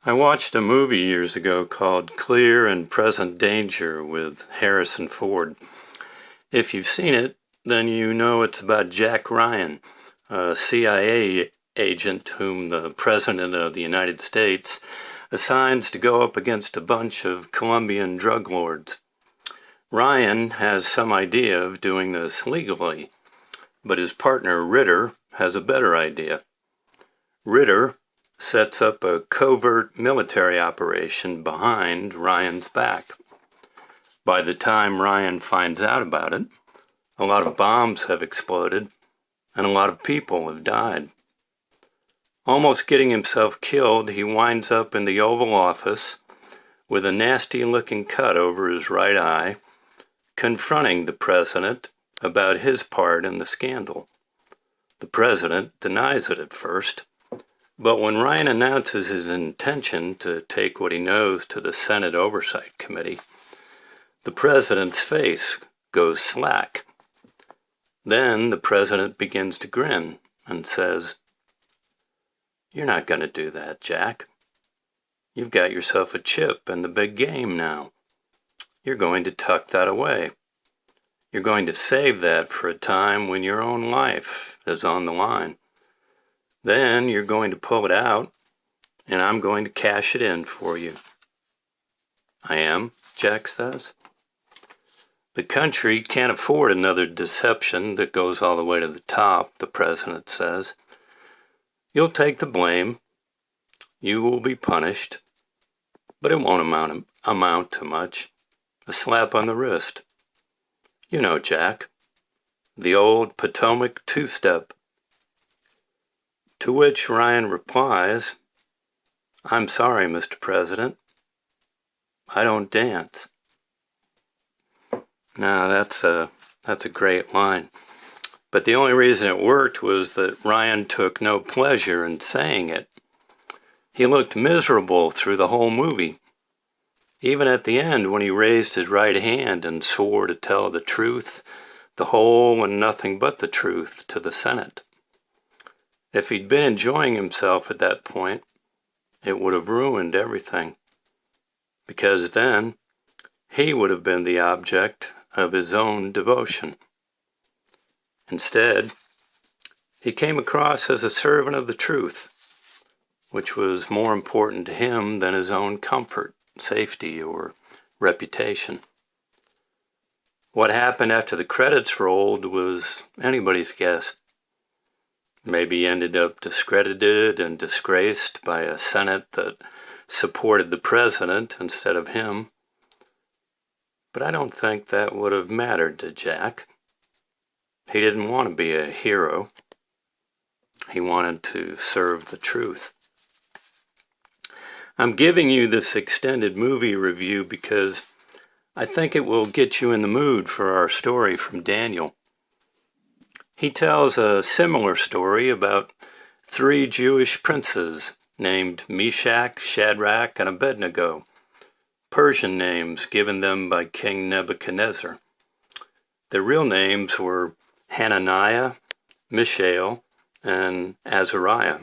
I watched a movie years ago called Clear and Present Danger with Harrison Ford. If you've seen it, then you know it's about Jack Ryan, a CIA agent whom the President of the United States assigns to go up against a bunch of Colombian drug lords. Ryan has some idea of doing this legally, but his partner Ritter has a better idea. Ritter sets up a covert military operation behind Ryan's back. By the time Ryan finds out about it, a lot of bombs have exploded and a lot of people have died. Almost getting himself killed, he winds up in the Oval Office with a nasty-looking cut over his right eye, confronting the president about his part in the scandal. The president denies it at first, but when Ryan announces his intention to take what he knows to the Senate Oversight Committee, the president's face goes slack. Then the president begins to grin and says, "You're not going to do that, Jack. You've got yourself a chip in the big game now. You're going to tuck that away. You're going to save that for a time when your own life is on the line. Then you're going to pull it out, and I'm going to cash it in for you." "I am," Jack says. "The country can't afford another deception that goes all the way to the top," the president says. "You'll take the blame. You will be punished, but it won't amount to much. A slap on the wrist. You know, Jack, the old Potomac two-step." To which Ryan replies, "I'm sorry, Mr. President. I don't dance." Now, that's a great line. But the only reason it worked was that Ryan took no pleasure in saying it. He looked miserable through the whole movie. Even at the end, when he raised his right hand and swore to tell the truth, the whole and nothing but the truth to the Senate. If he'd been enjoying himself at that point, it would have ruined everything, because then he would have been the object of his own devotion. Instead, he came across as a servant of the truth, which was more important to him than his own comfort, safety, or reputation. What happened after the credits rolled was anybody's guess. Maybe he ended up discredited and disgraced by a Senate that supported the president instead of him. But I don't think that would have mattered to Jack. He didn't want to be a hero. He wanted to serve the truth. I'm giving you this extended movie review because I think it will get you in the mood for our story from Daniel. He tells a similar story about 3 Jewish princes named Meshach, Shadrach, and Abednego, Persian names given them by King Nebuchadnezzar. Their real names were Hananiah, Mishael, and Azariah.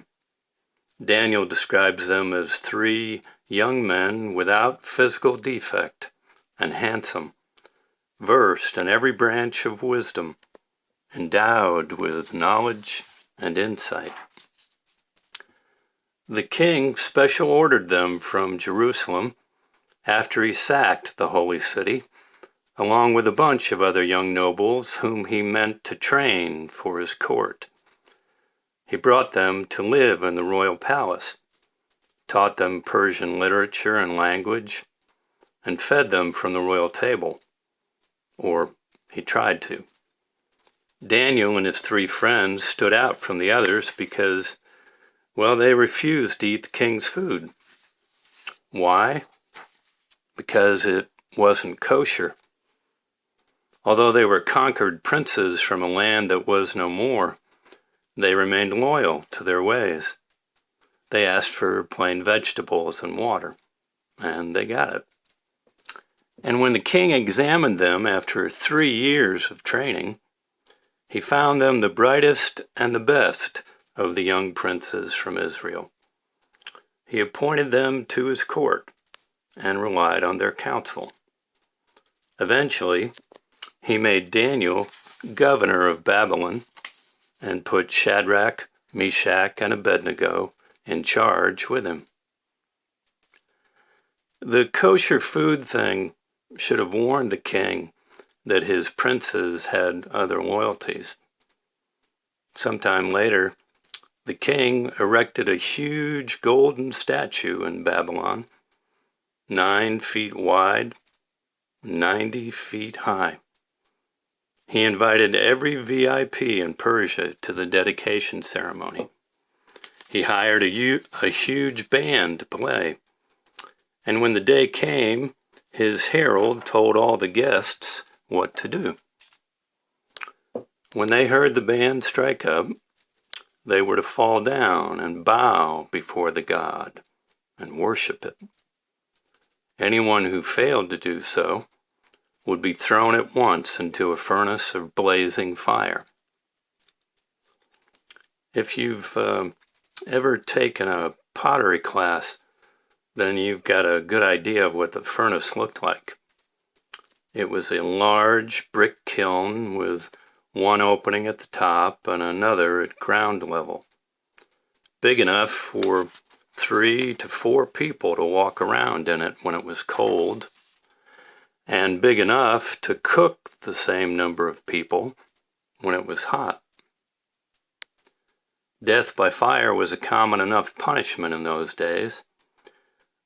Daniel describes them as 3 young men without physical defect and handsome, versed in every branch of wisdom, endowed with knowledge and insight. The king special ordered them from Jerusalem after he sacked the holy city, along with a bunch of other young nobles whom he meant to train for his court. He brought them to live in the royal palace, taught them Persian literature and language, and fed them from the royal table, or he tried to. Daniel and his 3 friends stood out from the others because, well, they refused to eat the king's food. Why? Because it wasn't kosher. Although they were conquered princes from a land that was no more, they remained loyal to their ways. They asked for plain vegetables and water, and they got it. And when the king examined them after 3 years of training, he found them the brightest and the best of the young princes from Israel. he appointed them to his court and relied on their counsel. Eventually, he made Daniel governor of Babylon and put Shadrach, Meshach, and Abednego in charge with him. The kosher food thing should have warned the king that his princes had other loyalties. Sometime later, the king erected a huge golden statue in Babylon, 9 feet wide, 90 feet high. He invited every VIP in Persia to the dedication ceremony. He hired a huge band to play. And when the day came, his herald told all the guests what to do. When they heard the band strike up, they were to fall down and bow before the god and worship it. Anyone who failed to do so would be thrown at once into a furnace of blazing fire. If you've ever taken a pottery class, then you've got a good idea of what the furnace looked like. It was a large brick kiln with one opening at the top and another at ground level, big enough for 3 to 4 people to walk around in it when it was cold, and big enough to cook the same number of people when it was hot. Death by fire was a common enough punishment in those days.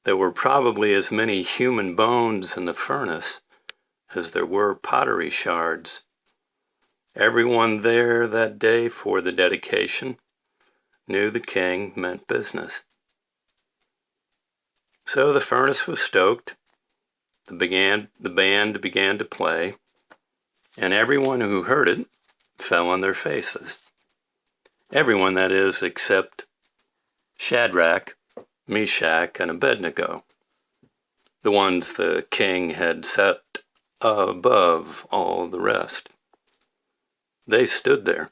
There were probably as many human bones in the furnace as there were pottery shards. Everyone there that day for the dedication knew the king meant business. So the furnace was stoked, the band began to play, and everyone who heard it fell on their faces. Everyone, that is, except Shadrach, Meshach, and Abednego, the ones the king had set above all the rest. They stood there,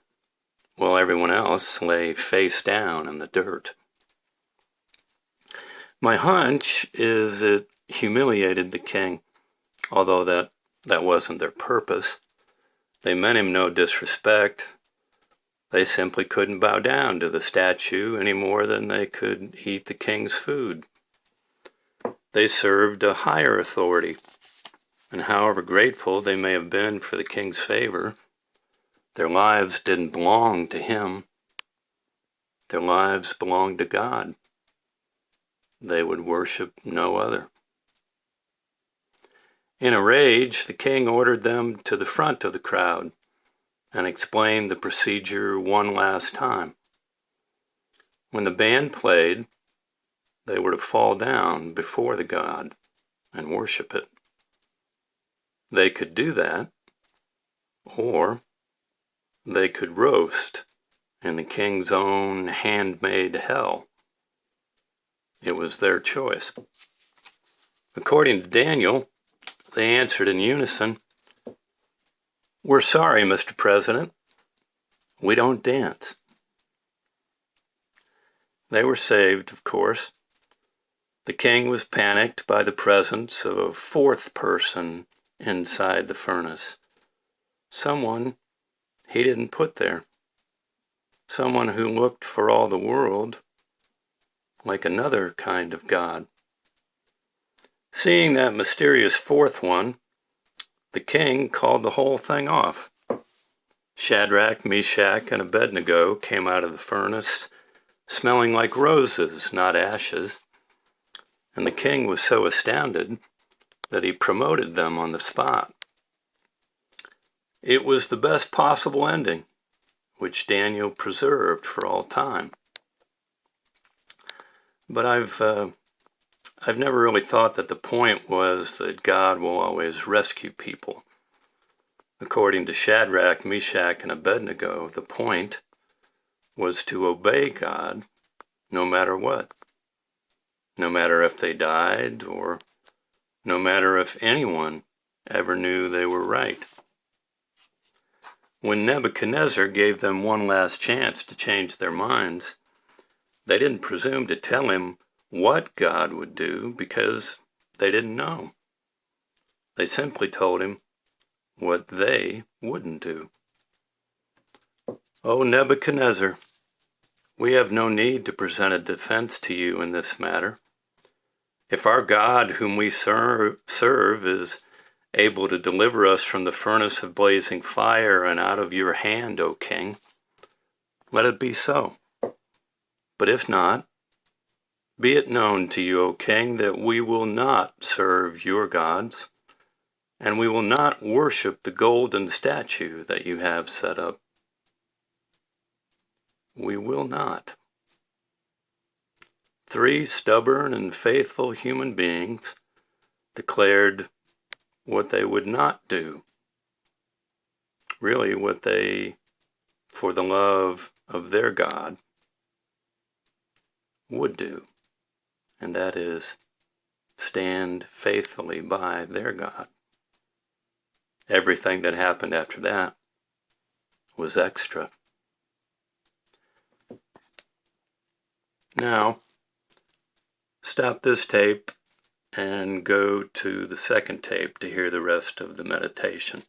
while everyone else lay face down in the dirt. My hunch is it humiliated the king, although that wasn't their purpose. They meant him no disrespect. They simply couldn't bow down to the statue any more than they could eat the king's food. They served a higher authority, and however grateful they may have been for the king's favor, their lives didn't belong to him. Their lives belonged to God. They would worship no other. In a rage, the king ordered them to the front of the crowd and explained the procedure one last time. When the band played, they were to fall down before the god and worship it. They could do that, or they could roast in the king's own handmade hell. It was their choice. According to Daniel, they answered in unison, "We're sorry, Mr. President. We don't dance." They were saved, of course. The king was panicked by the presence of a 4th person inside the furnace. Someone he didn't put there. Someone who looked for all the world like another kind of God. Seeing that mysterious 4th one, the king called the whole thing off. Shadrach, Meshach, and Abednego came out of the furnace smelling like roses, not ashes, and the king was so astounded that he promoted them on the spot. It was the best possible ending, which Daniel preserved for all time. But I've never really thought that the point was that God will always rescue people. According to Shadrach, Meshach, and Abednego, the point was to obey God no matter what. No matter if they died, or no matter if anyone ever knew they were right. When Nebuchadnezzar gave them one last chance to change their minds, they didn't presume to tell him what God would do because they didn't know. They simply told him what they wouldn't do. O Nebuchadnezzar, we have no need to present a defense to you in this matter. If our God, whom we serve, is able to deliver us from the furnace of blazing fire and out of your hand, O king, let it be so. But if not, be it known to you, O king, that we will not serve your gods, and we will not worship the golden statue that you have set up. We will not. 3 stubborn and faithful human beings declared what they would not do. Really, what they, for the love of their God, would do. And that is stand faithfully by their God. Everything that happened after that was extra. Now, stop this tape and go to the second tape to hear the rest of the meditation.